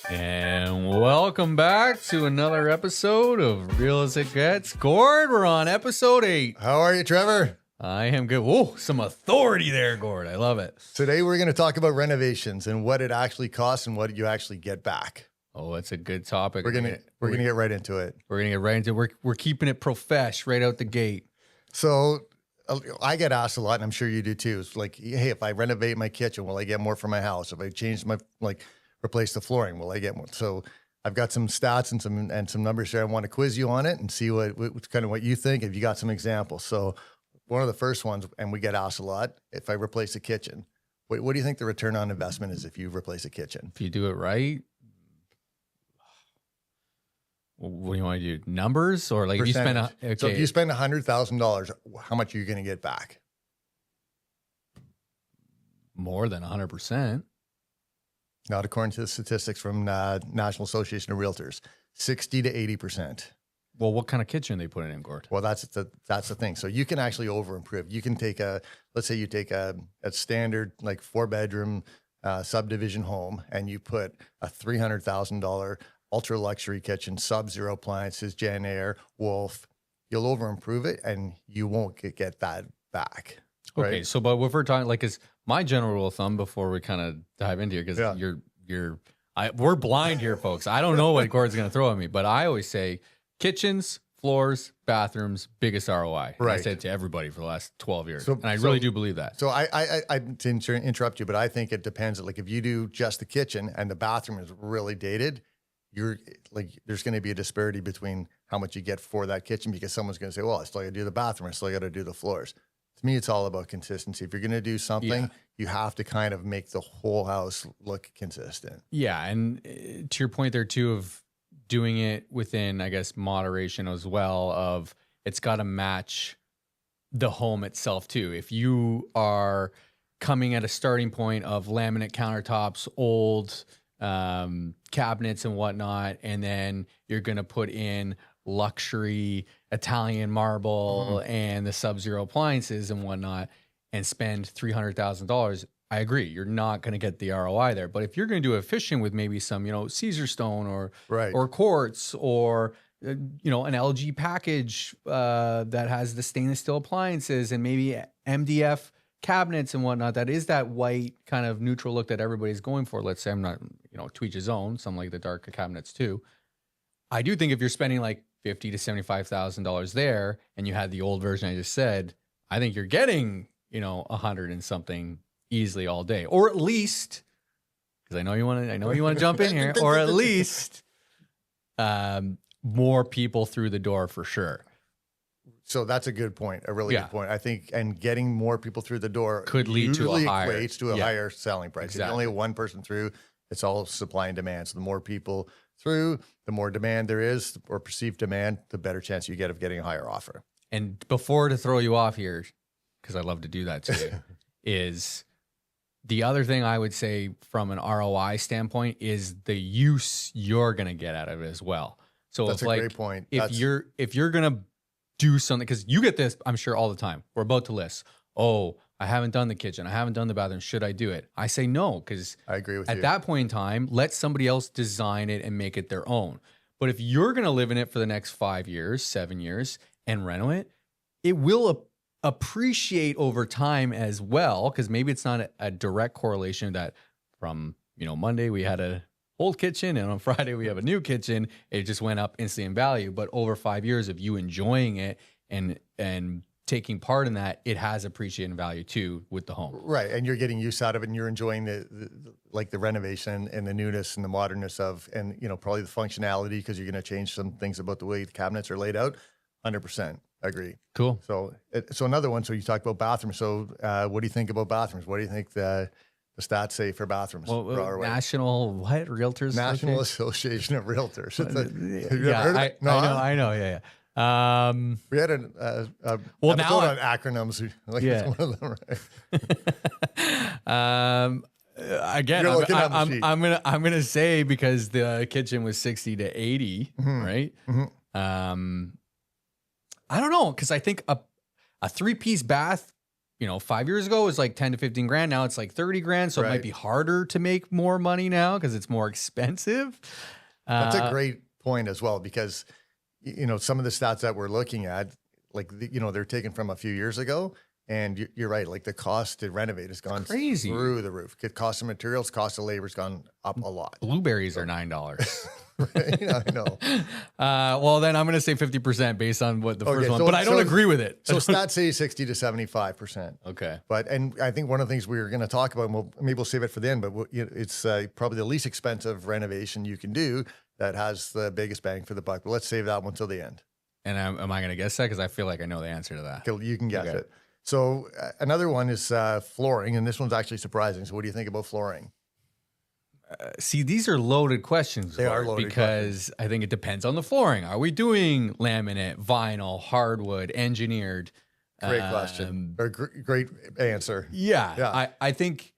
And welcome back to another episode of Real Estate Gets. Gord, we're on episode 8. How are you, Trevor? I am good. Whoa, some authority there, Gord. I love it. Today we're going to talk about renovations and what it actually costs and what you actually get back. Oh, it's a good topic. We're gonna get right into it. We're keeping it profesh right out the gate. So I get asked a lot, and I'm sure you do too. It's like, hey, if I renovate my kitchen, will I get more for my house? If I change my replace the flooring, will I get more? So I've got some stats and some numbers here. I want to quiz you on it and see what kind of what you think. If you got some examples, so one of the first ones, and we get asked a lot, if I replace a kitchen, what do you think the return on investment is if you replace a kitchen? If you do it right, what do you want to do? Numbers or like Percentage. if you spend So if you spend $100,000, how much are you going to get back? more than 100%. Not according to the statistics from National Association of Realtors, 60 to 80%. Well, what kind of kitchen are they putting in, Gord? Well, that's the thing. So you can actually over improve. You can take let's say you take a standard like 4-bedroom subdivision home, and you put a $300,000 ultra luxury kitchen, sub-zero appliances, Gen Air, Wolf. You'll over improve it, and you won't get that back. Right? Okay, so but if we're talking like, is my general rule of thumb before we kind of dive into here, because we're blind here, folks. I don't know what Gord's going to throw at me, but I always say kitchens, floors, bathrooms, biggest ROI. And I Right. say it to everybody for the last 12 years, So- and I so- really do believe that. So I didn't interrupt you, but I think it depends. Like if you do just the kitchen and the bathroom is really dated, there's going to be a disparity between how much you get for that kitchen, because someone's going to say, well, I still got to do the bathroom. I still got to do the floors. To me, it's all about consistency. If you're going to do something, you have to kind of make the whole house look consistent. Yeah, and to your point there too of doing it within, I guess, moderation as well. Of it's got to match the home itself too. If you are coming at a starting point of laminate countertops, old cabinets and whatnot, and then you're going to put in luxury Italian marble and the sub-zero appliances and whatnot and spend $300,000, I agree. You're not going to get the ROI there. But if you're going to do it efficient with maybe some, Caesar stone or quartz or, an LG package that has the stainless steel appliances and maybe MDF cabinets and whatnot, that is that white kind of neutral look that everybody's going for. Let's say I'm not, to each his own, some like the darker cabinets too. I do think if you're spending like $50,000 to $75,000 there, and you had the old version I just said, I think you're getting, 100 and something easily all day, or at least, because I know you want to jump in here, or at least more people through the door for sure. So that's a good point, a really good point. I think, and getting more people through the door could lead to a higher, equates to a higher selling price. Exactly. If you only have one person through, it's all supply and demand. So the more people through, the more demand there is, or perceived demand, the better chance you get of getting a higher offer. And before to throw you off here, because I love to do that too, is the other thing I would say from an ROI standpoint is the use you're going to get out of it as well. So that's a great point. If you're going to do something, because you get this, I'm sure, all the time. We're about to list, oh, I haven't done the kitchen, I haven't done the bathroom, should I do it? I say no, because I agree with you. At that point in time, let somebody else design it and make it their own. But if you're going to live in it for the next 5 years, 7 years, and reno it, it will appreciate over time as well, because maybe it's not a direct correlation that from, Monday we had a old kitchen and on Friday we have a new kitchen. It just went up instantly in value. But over 5 years of you enjoying it and taking part in that, it has appreciated in value too with the home. Right. And you're getting use out of it, and you're enjoying the renovation and the newness and the modernness of, and, probably the functionality, because you're going to change some things about the way the cabinets are laid out. 100%. Agree. Cool. So another one. So you talked about bathrooms. So what do you think about bathrooms? What do you think the stats say for bathrums? Well, National what? Realtors? National Association of Realtors. I know. Yeah. We had an episode on acronyms. It's one of them, right? Again, I'm gonna say, because the kitchen was 60 to 80, right? I don't know, because I think a 3-piece bath 5 years ago it was like 10 to 15 grand. Now it's like 30 grand. So it might be harder to make more money now because it's more expensive. That's a great point as well, because, some of the stats that we're looking at, like, they're taken from a few years ago. And you're right. Like, the cost to renovate has gone crazy through the roof. Cost of materials, cost of labor has gone up a lot. Blueberries are $9. Right? I know. Well, then I'm going to say 50% based on what the first one, but I don't agree with it. So stats say 60 to 75%. Okay. And I think one of the things we were going to talk about, and maybe we'll save it for the end, but it's probably the least expensive renovation you can do that has the biggest bang for the buck. But let's save that one till the end. And am I going to guess that? Because I feel like I know the answer to that. You can guess it. So another one is flooring, and this one's actually surprising. So what do you think about flooring? See, these are loaded questions. They are loaded because I think it depends on the flooring. Are we doing laminate, vinyl, hardwood, engineered? Great question. Or great answer. Yeah. I think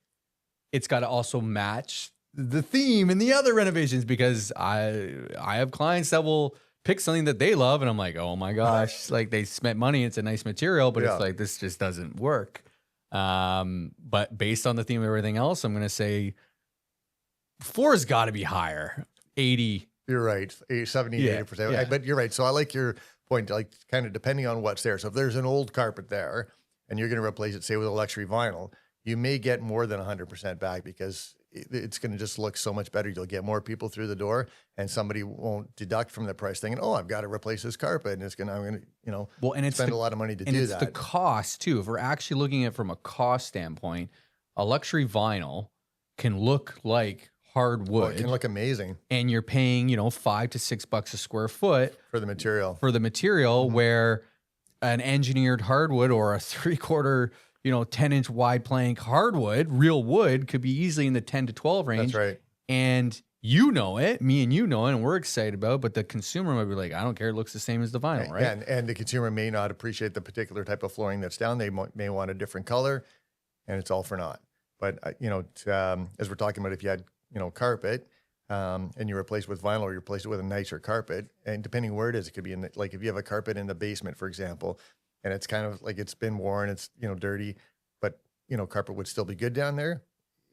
it's got to also match the theme in the other renovations, because I have clients that will pick something that they love, and I'm like, oh my gosh, like, they spent money, it's a nice material, but it's like, this just doesn't work. But based on the theme of everything else, I'm going to say floor's got to be higher. 80. You're right. 70, 80%. Yeah. But you're right. So I like your point, like, kind of depending on what's there. So if there's an old carpet there and you're going to replace it, say, with a luxury vinyl, you may get more than 100% back, because it's going to just look so much better. You'll get more people through the door, and somebody won't deduct from the price thinking, oh, I've got to replace this carpet, and I'm going to, spend a lot of money to do that. And it's the cost too. If we're actually looking at it from a cost standpoint, a luxury vinyl can look like hardwood. Oh, it can look amazing. And you're paying, $5 to $6 a square foot for the material. Where an engineered hardwood or a 3/4, 10-inch wide plank hardwood, real wood, could be easily in the 10 to 12 range. That's right. And me and you know it, and we're excited about it, but the consumer might be like, I don't care, it looks the same as the vinyl, right? Yeah, and the consumer may not appreciate the particular type of flooring that's down. They may want a different color, and it's all for naught. But, as we're talking about, if you had, carpet, and you replace it with vinyl, or you replace it with a nicer carpet, and depending where it is, it could be like, if you have a carpet in the basement, for example, and it's kind of like, it's been worn, it's, dirty, but, carpet would still be good down there.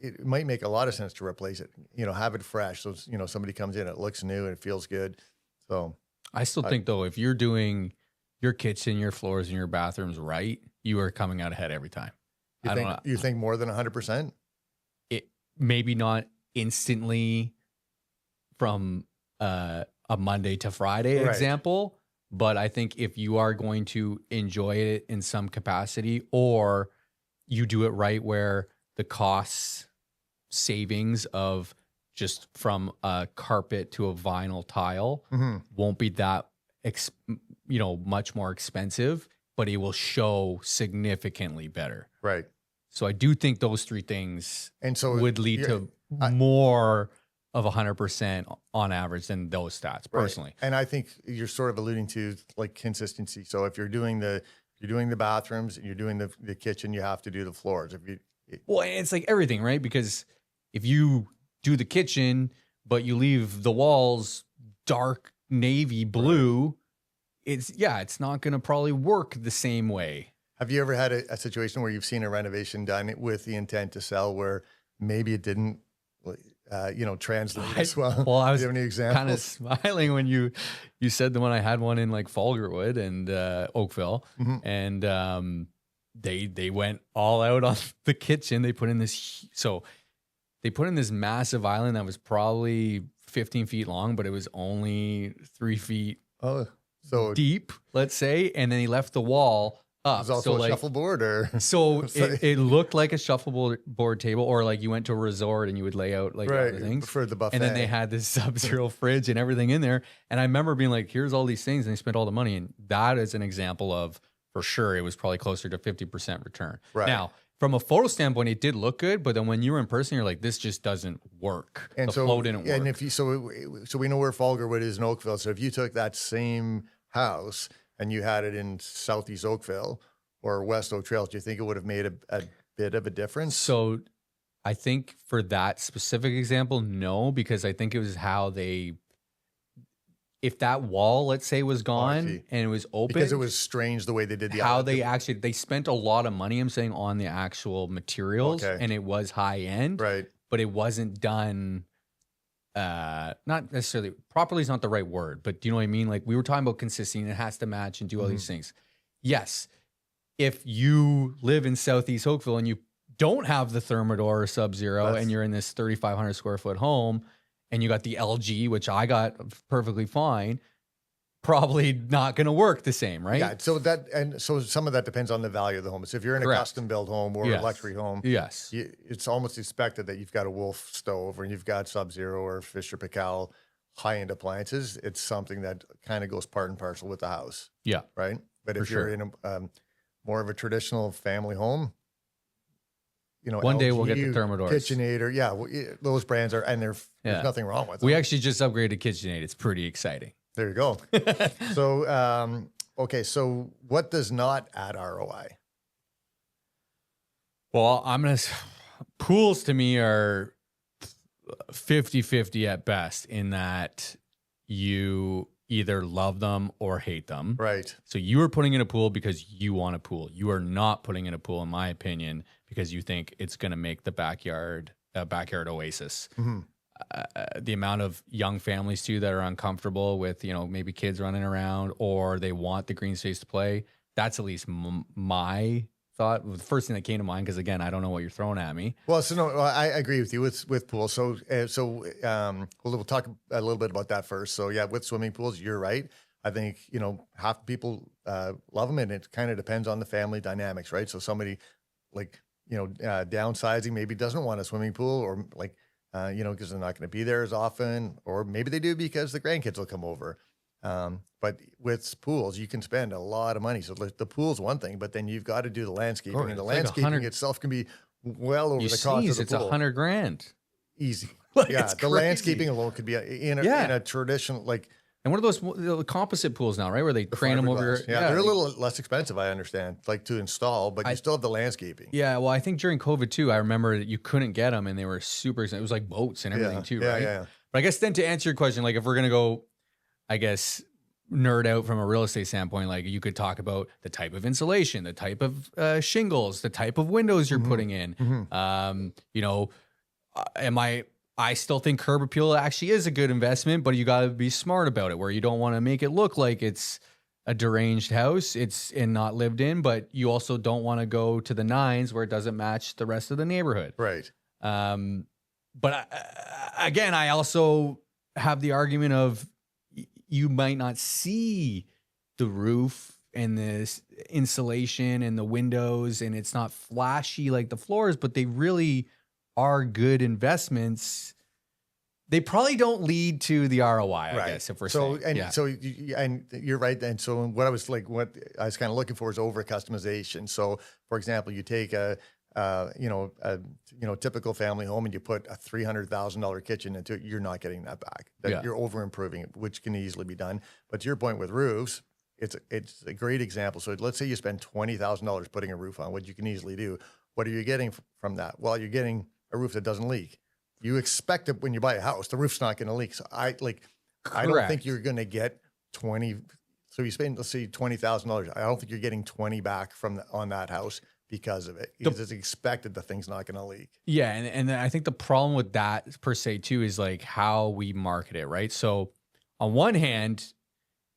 It might make a lot of sense to replace it, have it fresh. So, somebody comes in, it looks new and it feels good. So I still think, though, if you're doing your kitchen, your floors, and your bathrooms right, you are coming out ahead every time. You think more than 100%? It maybe not instantly from a Monday to Friday example, but I think if you are going to enjoy it in some capacity, or you do it right, where the costs savings of just from a carpet to a vinyl tile won't be that much more expensive, but it will show significantly better. Right. So I do think those three things would lead to more of 100% on average than those stats, personally. Right. And I think you're sort of alluding to, like, consistency. So if you're doing the bathrooms and you're doing the kitchen, you have to do the floors. Well, it's like everything, right? Because if you do the kitchen, but you leave the walls dark navy blue, it's not going to probably work the same way. Have you ever had a situation where you've seen a renovation done with the intent to sell, where maybe it didn't, translate as well? Well, I was do you have any examples? Kind of smiling when you said the one. I had one in like Falgarwood and Oakville, and they went all out on the kitchen. They put in this massive island that was probably 15 feet long, but it was only 3 feet deep, let's say. And then he left the wall up. It was also a shuffleboard, or so it looked like a shuffleboard table, or like you went to a resort and you would lay out like other things for the buffet. And then they had this Sub-Zero fridge and everything in there. And I remember being like, here's all these things, and they spent all the money. And that is an example of, for sure, it was probably closer to 50% return. Right. Now, from a photo standpoint, it did look good, but then when you were in person, you're like, this just doesn't work. And the flow didn't work. And if you so we know where Falgarwood is in Oakville. So if you took that same house and you had it in Southeast Oakville or West Oak Trails, do you think it would have made a bit of a difference? So I think for that specific example, no, because I think it was how if that wall, let's say, was gone see. and it was open, Because it was strange the way they did the how outlet. they spent a lot of money, I'm saying, on the actual materials, Okay. and it was high end, Right. but it wasn't done. Not necessarily properly is not the right word, but do you know what I mean? Like we were talking about consistency and it has to match and do all these things. Yes. If you live in Southeast Oakville and you don't have the Thermador or Sub-Zero and you're in this 3,500 square foot home and you got the LG, which I got perfectly fine, probably not going to work the same, right? Yeah. So some of that depends on the value of the home. So if you're in a custom built home or a luxury home, it's almost expected that you've got a Wolf stove or you've got Sub-Zero or Fisher Paykel high-end appliances. It's something that kind of goes part and parcel with the house. Yeah. Right. But if you're in a more of a traditional family home, you know, one day LG, we'll get the Thermadors. KitchenAid, those brands are, and there's nothing wrong with them. We actually just upgraded KitchenAid. It's pretty exciting. There you go. So, okay. So what does not add ROI? Well, pools to me are 50-50 at best in that you either love them or hate them. Right. So you are putting in a pool because you want a pool. You are not putting in a pool, in my opinion, because you think it's going to make the backyard a backyard oasis. Mm-hmm. The amount of young families too that are uncomfortable with, you know, maybe kids running around or they want the green space to play. That's at least my thought. The first thing that came to mind, because again, I don't know what you're throwing at me. Well, so no, I agree with you with pools. So we'll talk a little bit about that first. So yeah, with swimming pools, you're right. I think, you know, half the people love them, and it kind of depends on the family dynamics, right? So somebody like, you know, downsizing maybe doesn't want a swimming pool, or like, you know, because they're not going to be there as often, or maybe they do because the grandkids will come over. But with pools, you can spend a lot of money. So the pool's one thing, but then you've got to do the landscaping, and the landscaping itself can be well over the cost of the pool. It's $100,000. Easy. Like, yeah, the landscaping alone could be in a traditional, like. And what are those the composite pools now, right? Where they crane them over. Yeah, they're a little less expensive, I understand, like to install, but you still have the landscaping. Yeah, well, I think during COVID too, I remember that you couldn't get them, and they were super expensive. It was like boats and everything too, right? Yeah. But I guess then to answer your question, like if we're gonna go, I guess, nerd out from a real estate standpoint, like you could talk about the type of insulation, the type of shingles, the type of windows you're putting in. You know, I still think curb appeal actually is a good investment, but you got to be smart about it, where you don't want to make it look like it's a deranged house, and not lived in, but you also don't want to go to the nines where it doesn't match the rest of the neighborhood. Right. But again, I also have the argument of you might not see the roof and the insulation and the windows, and it's not flashy like the floors, but they really are good investments. They probably don't lead to the ROI, I guess, if we're saying. And you're right. And so what I was kind of looking for is over customization. So for example, you take a typical family home and you put a $300,000 kitchen into it, you're not getting that back. You're over improving it, which can easily be done. But to your point with roofs, it's a great example. So let's say you spend $20,000 putting a roof on, which you can easily do. What are you getting from that? Well, you're getting a roof that doesn't leak. You expect it when you buy a house, the roof's not going to leak. So I don't think you're going to get 20. So you spend, let's say $20,000. I don't think you're getting 20 back on that house because of it. Because it's expected the thing's not going to leak. Yeah. And I think the problem with that per se too is like how we market it, right? So on one hand,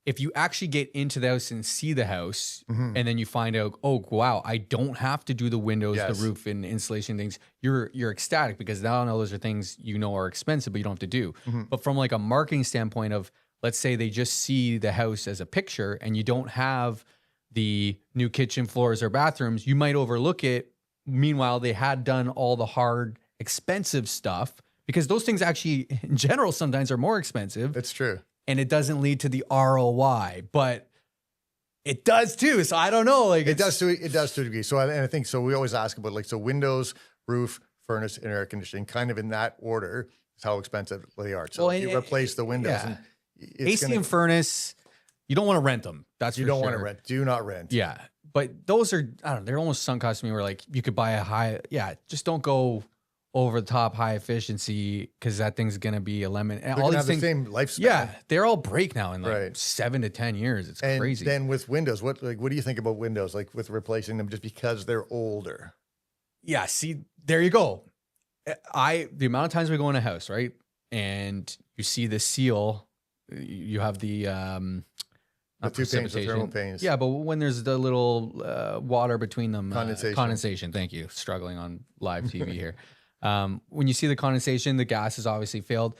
if you actually get into the house and see the house, and then you find out, oh wow, I don't have to do the windows, the roof, and insulation things, you're ecstatic because now those are things you know are expensive, but you don't have to do. But from like a marketing standpoint of, let's say they just see the house as a picture and you don't have the new kitchen floors or bathrooms, you might overlook it. Meanwhile, they had done all the hard, expensive stuff, because those things actually in general sometimes are more expensive. It's true. And it doesn't lead to the ROI, but it does too. So I don't know. Like it does to a degree. So I think so. We always ask about windows, roof, furnace, and air conditioning, kind of in that order, is how expensive they are. So if you replace the windows, and AC and furnace, you don't want to rent them. That's you don't want to rent. Do not rent. Yeah, but those are, I don't know, they're almost sunk costs to me. Where like you could buy just don't go over the top high efficiency because that thing's going to be a lemon. And They're all gonna these have the things, same lifespan. yeah, they're all break now in like Right. 7 to 10 years. It's And crazy. then with windows, what do you think about windows? Like with replacing them just because they're older? Yeah, see, there you go. The amount of times we go in a house, right? And you see the seal, you have the The not two panes, the precipitation. thermal panes. Yeah, but when there's the little water between them, Condensation. Condensation. Thank you. Struggling on live TV here. When you see the condensation, the gas has obviously failed.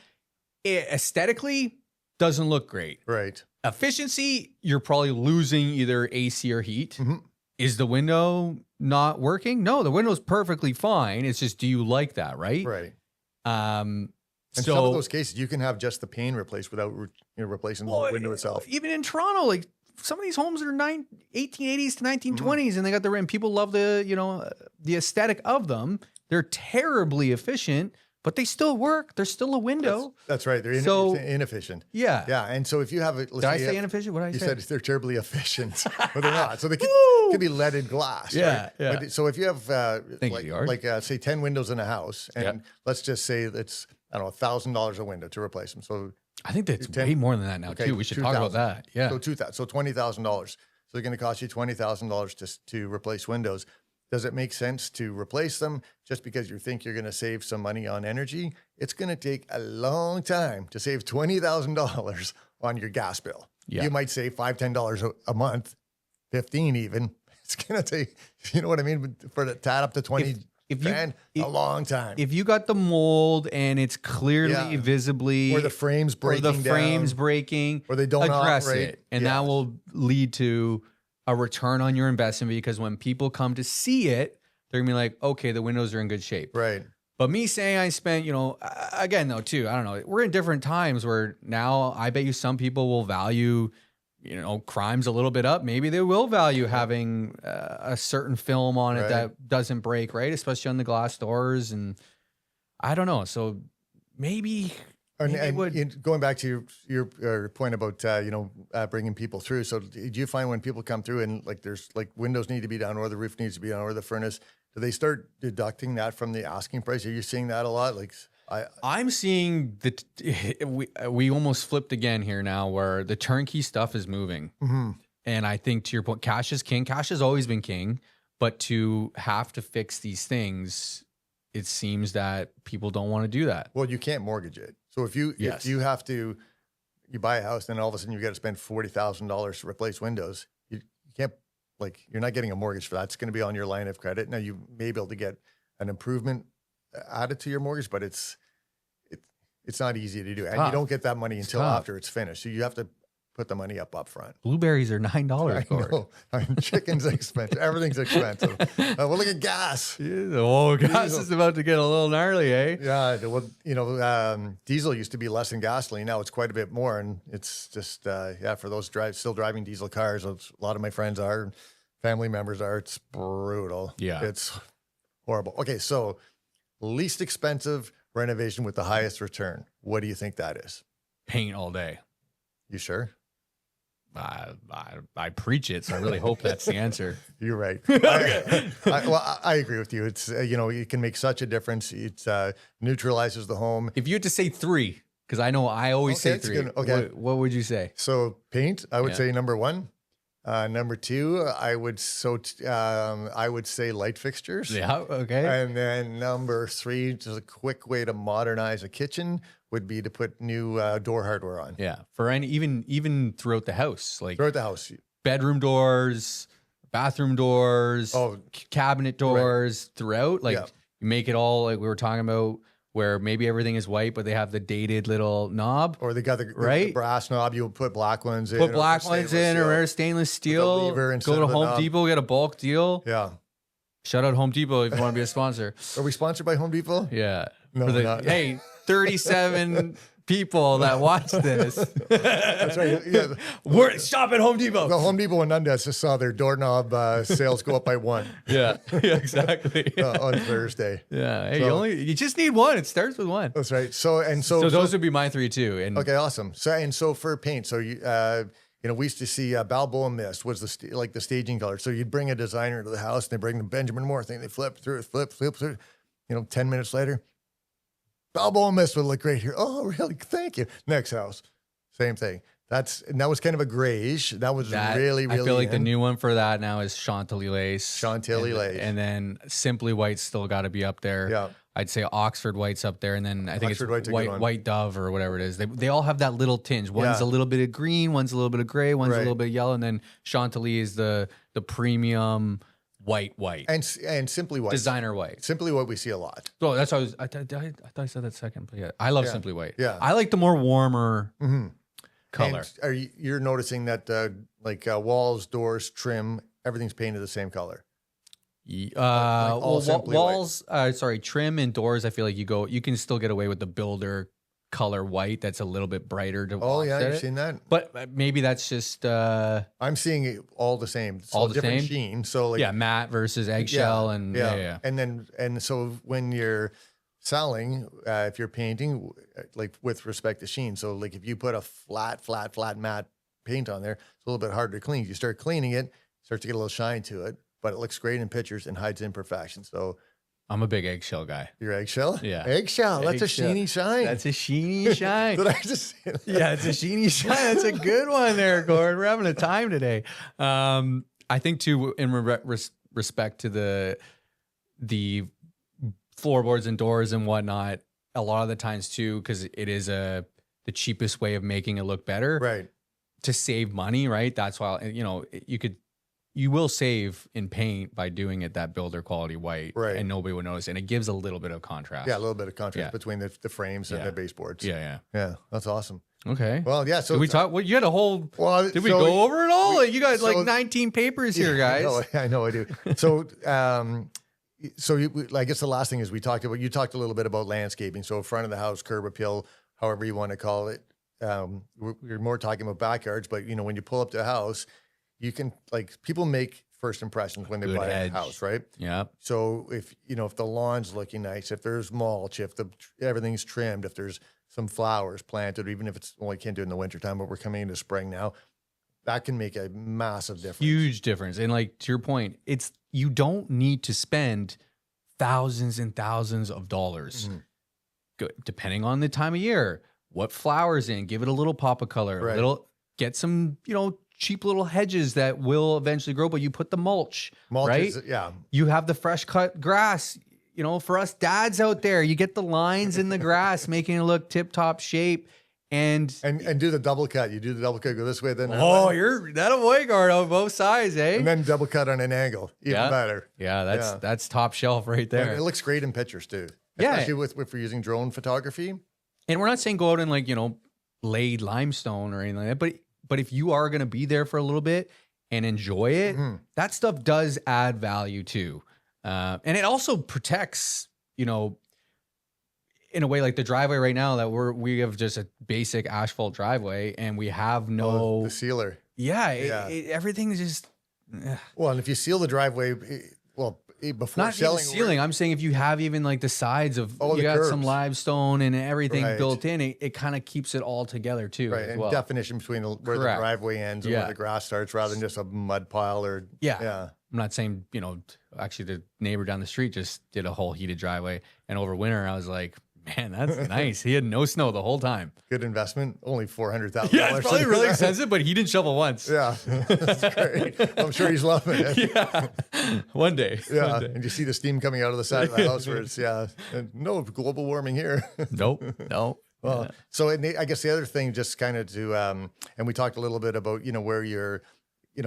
It aesthetically doesn't look great. Right. Efficiency, you're probably losing either AC or heat. Mm-hmm. Is the window not working? No, the window's perfectly fine. It's just, do you like that, right? Right. So In some of those cases, you can have just the pane replaced without replacing the whole window itself. Even in Toronto, like some of these homes are 1880s to 1920s, and they got and people love the aesthetic of them. They're terribly efficient, but they still work. They're still a window. That's right. They're inefficient. Yeah. Yeah. And so if you have Did I say inefficient? What did I say? You said they're terribly efficient, but they're not. So they could be leaded glass. Yeah. Right? Yeah. But, so if you have say 10 windows in a house, and let's just say it's, I don't know, $1,000 a window to replace them. So I think that's way more than that now too. We should talk about that. Yeah. So $20,000. So they're going to cost you $20,000 just to replace windows. Does it make sense to replace them just because you think you're going to save some money on energy? It's going to take a long time to save $20,000 on your gas bill. Yeah. You might save $5, $10 a month, 15 even. It's going to take, you know what I mean, for the add up to 20 grand, a long time. If you got the mold and it's clearly visibly, or the frames breaking down, or they don't address operate, it, and that will lead to a return on your investment, because when people come to see it, they're gonna be like, okay, the windows are in good shape. Right. But me saying I spent, again though too, I don't know. We're in different times where now I bet you some people will value, crimes a little bit up. Maybe they will value having a certain film on it that doesn't break, right? Especially on the glass doors, and I don't know. So maybe. And going back to your point about bringing people through. So do you find when people come through and like there's like windows need to be done, or the roof needs to be done, or the furnace, do they start deducting that from the asking price? Are you seeing that a lot? Like I'm seeing that we almost flipped again here now, where the turnkey stuff is moving. Mm-hmm. And I think to your point, cash is king. Cash has always been king, but to have to fix these things, it seems that people don't want to do that. Well, you can't mortgage it. So if you have to, you buy a house, then all of a sudden you got to spend $40,000 to replace windows. You can't, you're not getting a mortgage for that. It's going to be on your line of credit. Now you may be able to get an improvement added to your mortgage, but it's not easy to do, and you don't get that money until after it's finished. So you have to put the money up front. Blueberries are $9. I mean, chicken's expensive. Everything's expensive. Well, look at gas. Yeah, gas is about to get a little gnarly, eh? Yeah. Well, diesel used to be less than gasoline. Now it's quite a bit more, and it's just for those still driving diesel cars. A lot of my friends are, family members are. It's brutal. Yeah, it's horrible. Okay, so least expensive renovation with the highest return. What do you think that is? Paint all day. You sure? I preach it, so I really hope that's the answer. You're right. I agree with you. It's it can make such a difference. It neutralizes the home. If you had to say 3, because I know I always say 3. Okay. What would you say? So paint, I would say number 1. Number 2, I would say light fixtures. Yeah. Okay. And then number 3, just a quick way to modernize a kitchen would be to put new door hardware on. Yeah. For even throughout the house, throughout the house, bedroom doors, bathroom doors, cabinet doors, throughout. You make it all like we were talking about, where maybe everything is white, but they have the dated little knob. Or they got the brass knob. You put black ones in. Put black ones in, or stainless steel. Go to Home Depot, get a bulk deal. Yeah. Shout out Home Depot if you want to be a sponsor. Are we sponsored by Home Depot? Yeah. No, we're not. Hey, 37 people that watch this. That's right. Yeah. Shop at Home Depot. The Home Depot in Dundas just saw their doorknob sales go up by 1. Yeah, exactly. On Thursday. Yeah. Hey, you just need 1. It starts with 1. That's right. So those would be my 3 too. And okay, awesome. So for paint, so you we used to see Balboa Mist was the staging color. So you'd bring a designer to the house, and they bring the Benjamin Moore thing. They flip through. 10 minutes later, elbow mist would look great here. Oh, really? Thank you. Next house, same thing. And that was kind of a grayish. That was really, really. I feel like the new one for that now is Chantilly lace. Chantilly lace. And then Simply White's still got to be up there. Yeah. I'd say Oxford White's up there. And then I think Oxford it's White's White Dove or whatever it is. They all have that little tinge. One's a little bit of green, one's a little bit of gray, one's a little bit of yellow. And then Chantilly is the premium white. And Simply White. Designer white. Simply White we see a lot. Oh, that's what I thought I said that second. But yeah, I love Simply White. Yeah. I like the more warmer color. And you're noticing that walls, doors, trim, everything's painted the same color? Walls, trim and doors. I feel like you can still get away with the builder color white. That's a little bit brighter to you've seen that. But maybe that's just I'm seeing it all the same. It's all different sheen. So matte versus eggshell and so when you're selling, if you're painting, with respect to sheen, so if you put a flat matte paint on there, it's a little bit harder to clean. You start cleaning it, starts to get a little shine to it, but it looks great in pictures and hides imperfections. So I'm a big eggshell guy. You're eggshell? Yeah. Eggshell. That's a sheeny shine. That's a sheeny shine. Did I just say that? Yeah, it's a sheeny shine. That's a good one there, Gordon. We're having a time today. I think too, in respect to the floorboards and doors and whatnot, a lot of the times too, because it is the cheapest way of making it look better, right? To save money, right? That's why you will save in paint by doing it that builder quality white, right? And nobody would notice, and it gives a little bit of contrast. Yeah, a little bit of contrast between the frames and the baseboards. Yeah. That's awesome. Okay. Well, yeah. So did we talk? Well, you had a whole. Well, did we go over it all? You got 19 papers here, guys. I know I do. So, I guess the last thing is you talked a little bit about landscaping. So front of the house, curb appeal, however you want to call it. We're more talking about backyards, but when you pull up to a house, you can people make first impressions when they buy a house, right? Yeah. So if the lawn's looking nice, if there's mulch, if everything's trimmed, if there's some flowers planted, even if it's you can't do it in the wintertime, but we're coming into spring now, that can make a massive difference. Huge difference. And to your point, you don't need to spend thousands and thousands of dollars, depending on the time of year, what flowers in, give it a little pop of color, right. Get some, cheap little hedges that will eventually grow, but you put the mulch right? You have the fresh cut grass. For us dads out there, you get the lines in the grass, making it look tip top shape. And do the double cut. You do the double cut, go this way, then you're that away guard on both sides, eh? And then double cut on an angle, even better. Yeah, that's top shelf right there. And it looks great in pictures too, especially if we're using drone photography. And we're not saying go out and lay limestone or anything like that, but if you are going to be there for a little bit and enjoy it, that stuff does add value too, and it also protects, in a way, like the driveway right now that we have just a basic asphalt driveway and we have no the sealer. Everything's just well, and if you seal the driveway, before not even sealing, I'm saying if you have even the sides of you got some limestone and everything built in, it kind of keeps it all together too. Right, and definition between where the driveway ends and where the grass starts, rather than just a mud pile or I'm not saying actually the neighbor down the street just did a whole heated driveway, and over winter I was like, man, that's nice. He had no snow the whole time. Good investment. Only $400,000. Yeah, it's probably really expensive, but he didn't shovel once. Yeah, that's great. I'm sure he's loving it. Yeah, one day. Yeah, one day. And you see the steam coming out of the side of the house where it's no global warming here. Nope. No. Well, so I guess the other thing, just kind of to, and we talked a little bit about where you're,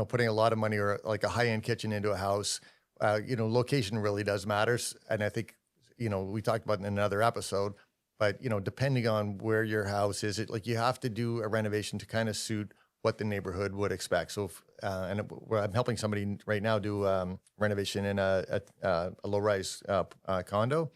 putting a lot of money or a high-end kitchen into a house. Location really does matter, and I think. We talked about in another episode, but, depending on where your house is, you have to do a renovation to kind of suit what the neighborhood would expect. So, I'm helping somebody right now do renovation in a low-rise condo.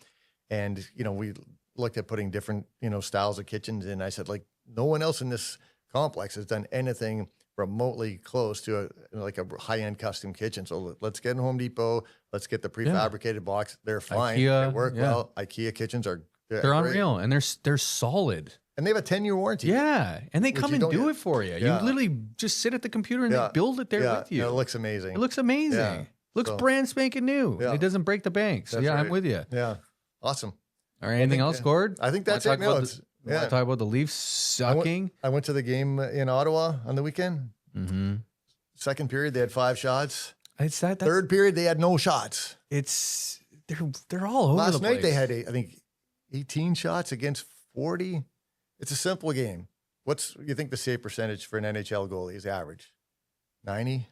And, we looked at putting different, styles of kitchens in. I said, no one else in this complex has done anything remotely close to a high-end custom kitchen. So let's get in Home Depot. Let's get the prefabricated blocks. They're fine. IKEA, they work well. IKEA kitchens they're unreal, and they're solid. And they have a 10-year warranty. Yeah, and they come and do it for you. Yeah. You literally just sit at the computer and they build it there with you. It looks amazing. It looks amazing. Yeah. Looks brand spanking new. Yeah. It doesn't break the bank. So That's right. I'm with you. Yeah. Awesome. All right. Anything else, Gord? I think that's it. No, Want to talk about the Leafs sucking? I went to the game in Ottawa on the weekend. Mm-hmm. Second period, they had 5 shots. It's that. Third period, they had no shots. They're all over Last the place. night they had, I think, 18 shots against 40. It's a simple game. What's you think the save percentage for an NHL goalie is average? 90%.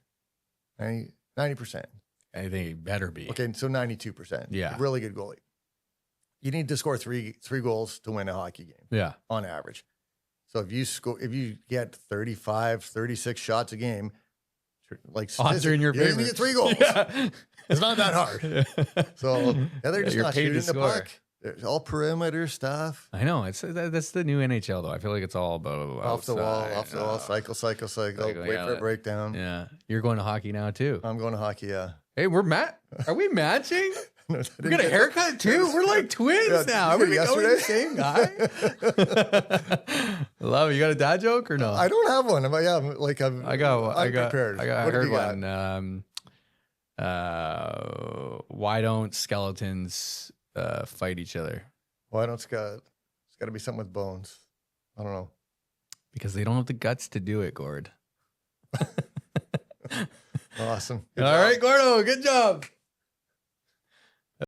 I think it better be. Okay, so 92%. Yeah. Really good goalie. You need to score three goals to win a hockey game. Yeah. On average. So if you get 35, 36 shots a game, like odds are in your favor. You get 3 goals. Yeah. It's not that hard. So they're just not shooting the puck. It's all perimeter stuff. I know. That's the new NHL though. I feel like it's all about off the wall, cycle. Wait for a breakdown. Yeah. You're going to hockey now too. I'm going to hockey, yeah. Hey, are we matching? No, we got a haircut too. We're like twins now. Are we the same guy? Love it. You got a dad joke or no? I don't have one. I got I heard one. Why don't skeletons fight each other? Why don't it's got to be something with bones? I don't know. Because they don't have the guts to do it, Gord. Awesome. All right, Gordo. Good job.